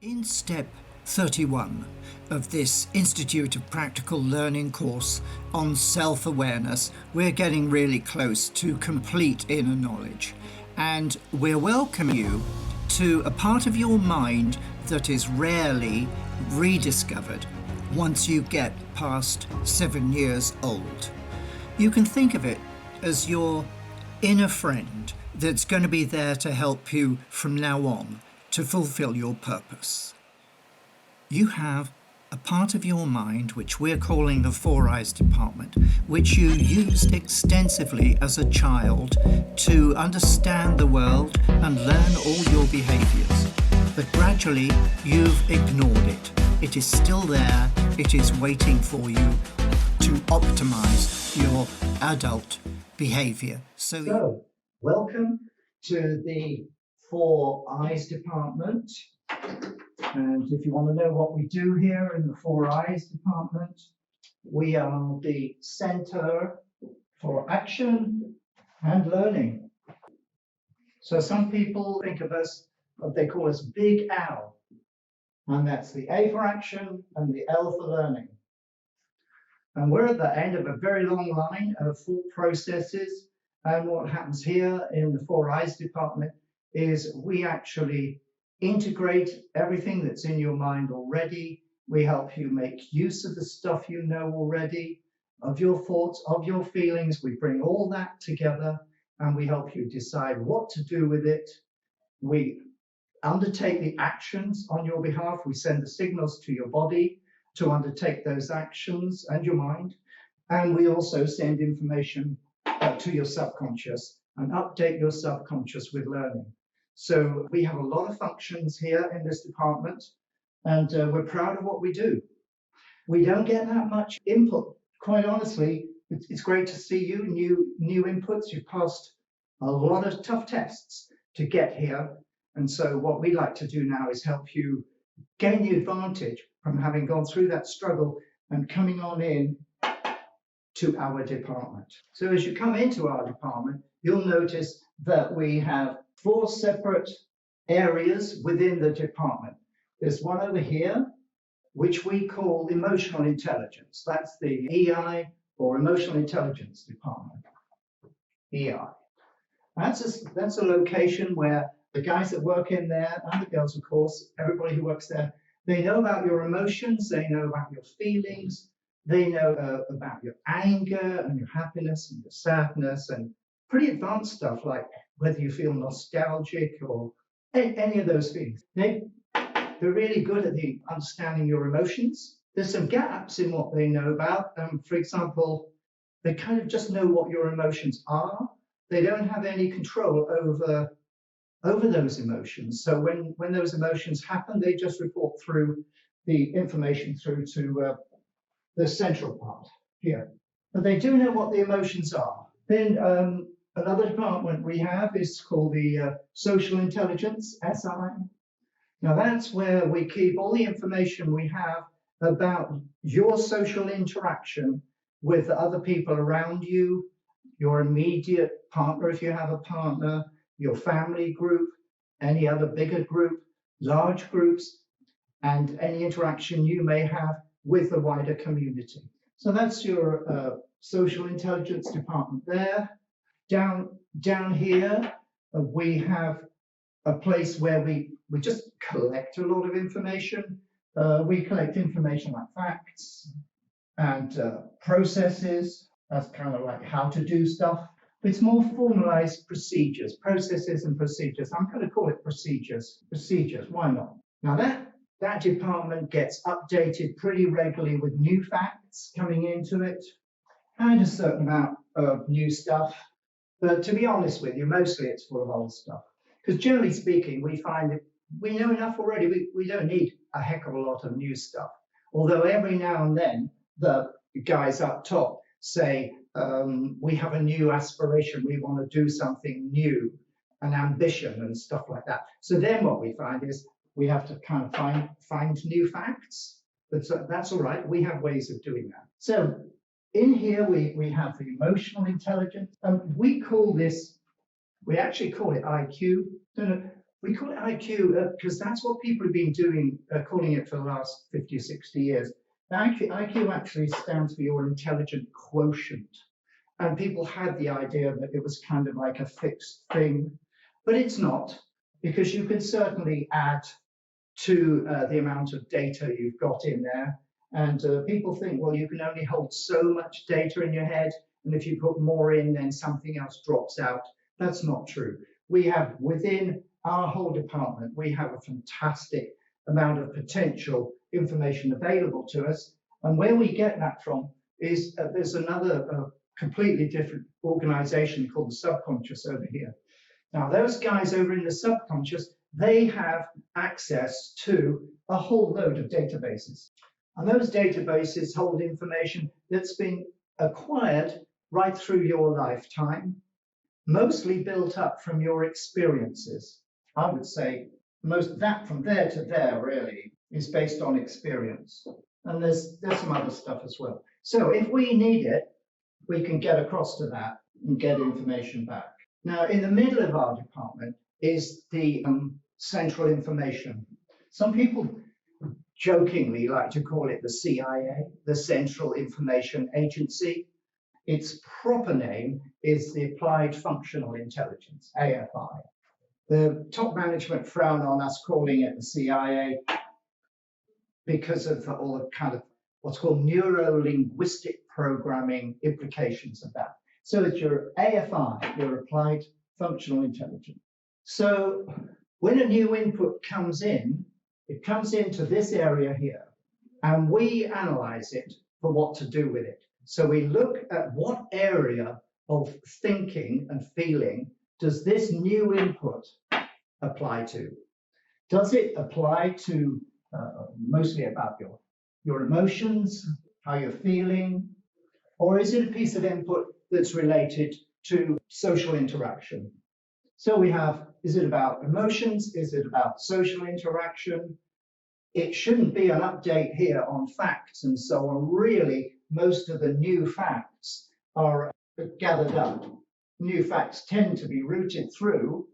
In step 31 of this Institute of Practical Learning course on self-awareness, we're getting really close to complete inner knowledge, and we're welcoming you to a part of your mind that is rarely rediscovered once you get past 7 years old. You can think of it as your inner friend that's going to be there to help you from now on to fulfill your purpose. You have a part of your mind which we're calling the Four Eyes department, which you used extensively as a child to understand the world and learn all your behaviours. But gradually you've ignored it. It is still there. It is waiting for you to optimize your adult behaviour. So, welcome to the Four Eyes department. And if you want to know what we do here in the Four Eyes department, we are the center for action and learning. So some people think of us, they call us Big L, and that's the A for action and the L for learning. And we're at the end of a very long line of thought processes. And what happens here in the Four Eyes department is we actually integrate everything that's in your mind already. We help you make use of the stuff you know already, of your thoughts, of your feelings. We bring all that together and we help you decide what to do with it. We undertake the actions on your behalf. We send the signals to your body to undertake those actions and your mind. And we also send information to your subconscious and update your subconscious with learning. So we have a lot of functions here in this department, and we're proud of what we do. We don't get that much input, quite honestly. It's great to see you, new inputs. You've passed a lot of tough tests to get here. And so what we like to do now is help you gain the advantage from having gone through that struggle and coming on in to our department. So as you come into our department, you'll notice that we have 4 separate areas within the department. There's one over here, which we call emotional intelligence. That's the EI, or emotional intelligence department. EI. That's a location where the guys that work in there, and the girls, of course, everybody who works there, they know about your emotions, they know about your feelings, they know about your anger and your happiness and your sadness, and pretty advanced stuff like whether you feel nostalgic or any of those feelings. They're really good at understanding your emotions. There's some gaps in what they know about. For example, they kind of just know what your emotions are. They don't have any control over those emotions. So when those emotions happen, they just report through the information through to the central part here. But they do know what the emotions are. Then another department we have is called the social intelligence, SI. Now that's where we keep all the information we have about your social interaction with the other people around you, your immediate partner if you have a partner, your family group, any other bigger group, large groups, and any interaction you may have with the wider community. So that's your social intelligence department there. Down here, we have a place where we just collect a lot of information. We collect information like facts and processes. That's kind of like how to do stuff. It's more formalized procedures, processes and procedures. I'm going to call it procedures. Procedures, why not? Now that department gets updated pretty regularly with new facts coming into it and a certain amount of new stuff. But to be honest with you, mostly it's full of old stuff. Because generally speaking, we find that we know enough already. We don't need a heck of a lot of new stuff. Although every now and then the guys up top say, we have a new aspiration, we want to do something new, an ambition and stuff like that. So then what we find is we have to kind of find new facts, but that's all right. We have ways of doing that. So in here we have the emotional intelligence, and we actually call it IQ. We call it IQ because that's what people have been doing, calling it for the last 50 or 60 years. IQ actually stands for your intelligent quotient. And people had the idea that it was kind of like a fixed thing, but it's not, because you can certainly add to the amount of data you've got in there. And people think, well, you can only hold so much data in your head, and if you put more in, then something else drops out. That's not true. We have, within our whole department, we have a fantastic amount of potential information available to us. And where we get that from is there's another completely different organization called the subconscious over here. Now, those guys over in the subconscious, they have access to a whole load of databases. And those databases hold information that's been acquired right through your lifetime, mostly built up from your experiences. I would say most of that from there to there really is based on experience. And there's some other stuff as well. So if we need it, we can get across to that and get information back. Now, in the middle of our department is the central information. Some people jokingly like to call it the CIA, the Central Information Agency. Its proper name is the Applied Functional Intelligence, AFI. The top management frown on us calling it the CIA because of all the kind of what's called neuro-linguistic programming implications of that. So it's your AFI, your Applied Functional Intelligence. So when a new input comes in, it comes into this area here, and we analyze it for what to do with it. So we look at what area of thinking and feeling does this new input apply to? Does it apply to mostly about your emotions, how you're feeling, or is it a piece of input that's related to social interaction? So we have, is it about emotions? Is it about social interaction? It shouldn't be an update here on facts and so on. Really, most of the new facts are gathered up. New facts tend to be routed through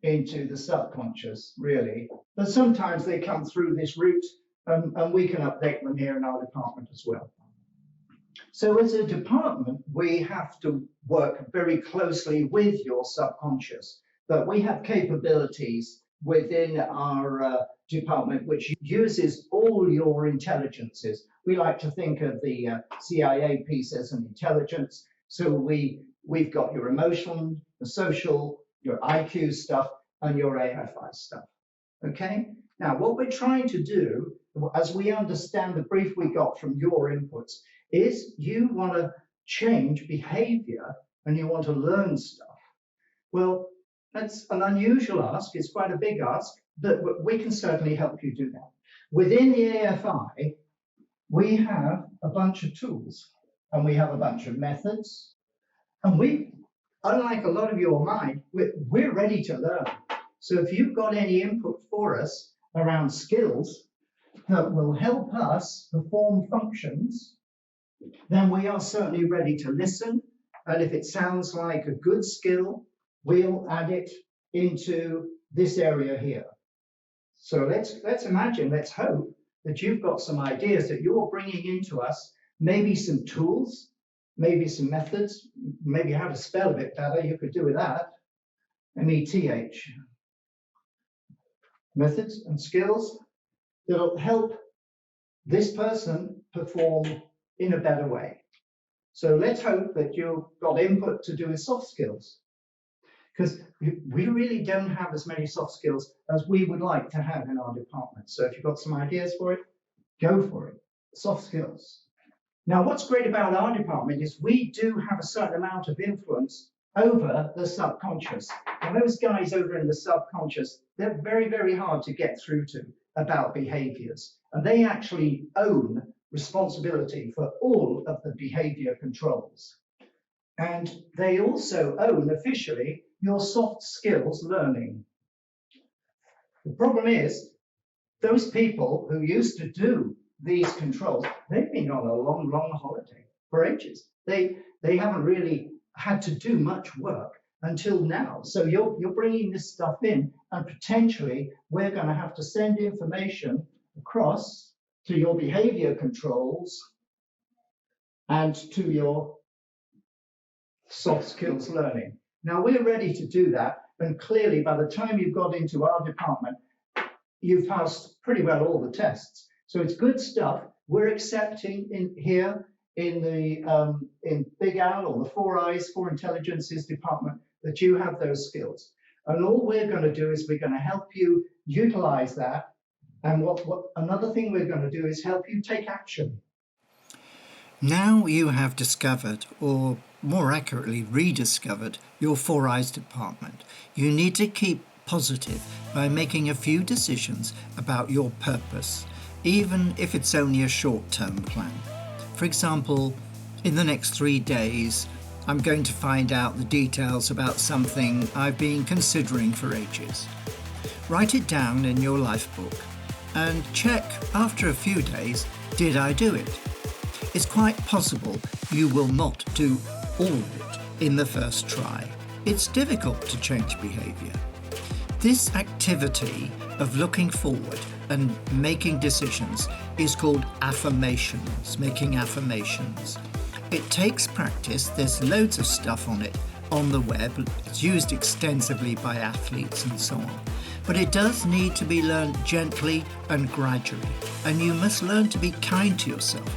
into the subconscious, really. But sometimes they come through this route, and we can update them here in our department as well. So as a department, we have to work very closely with your subconscious, but we have capabilities within our department which uses all your intelligences. We like to think of the CIA piece as an intelligence. So we've got your emotional, the social, your IQ stuff, and your AFI stuff. Okay? Now, what we're trying to do, as we understand the brief we got from your inputs, is you want to change behavior and you want to learn stuff. Well, that's an unusual ask. It's quite a big ask, but we can certainly help you do that. Within the AFI, we have a bunch of tools and we have a bunch of methods. And we, unlike a lot of your mind, we're ready to learn. So if you've got any input for us around skills that will help us perform functions, then we are certainly ready to listen. And if it sounds like a good skill, we'll add it into this area here. So let's imagine, let's hope that you've got some ideas that you're bringing into us, maybe some tools, maybe some methods, maybe how to spell a bit better, you could do with that. METH. Methods and skills that'll help this person perform in a better way. So let's hope that you've got input to do with soft skills, because we really don't have as many soft skills as we would like to have in our department. So if you've got some ideas for it, go for it. Soft skills. Now, what's great about our department is we do have a certain amount of influence over the subconscious. And those guys over in the subconscious, they're very, very hard to get through to about behaviors. And they actually own responsibility for all of the behavior controls. And they also own officially your soft skills learning. The problem is, those people who used to do these controls, they've been on a long, long holiday for ages. They haven't really had to do much work until now. So you're bringing this stuff in, and potentially we're going to have to send information across to your behavior controls and to your soft skills learning. Now we're ready to do that, and clearly by the time you've got into our department, you've passed pretty well all the tests. So it's good stuff. We're accepting in here in the in Big Al, or the Four Eyes, Four Intelligences department, that you have those skills. And all we're going to do is we're going to help you utilize that. And what another thing we're going to do is help you take action. Now you have discovered, or more accurately rediscovered, your Four Eyes department. You need to keep positive by making a few decisions about your purpose, even if it's only a short-term plan. For example, in the next 3 days, I'm going to find out the details about something I've been considering for ages. Write it down in your life book and check after a few days, did I do it? It's quite possible you will not do all of it in the first try. It's difficult to change behaviour. This activity of looking forward and making decisions is called affirmations, making affirmations. It takes practice. There's loads of stuff on it on the web. It's used extensively by athletes and so on. But it does need to be learned gently and gradually. And you must learn to be kind to yourself.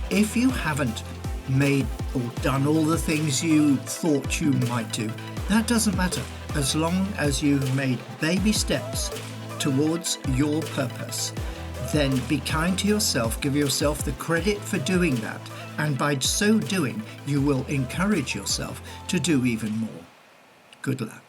If you haven't made or done all the things you thought you might do, that doesn't matter, as long as you've made baby steps towards your purpose. Then be kind to yourself, give yourself the credit for doing that, and by so doing, you will encourage yourself to do even more. Good luck.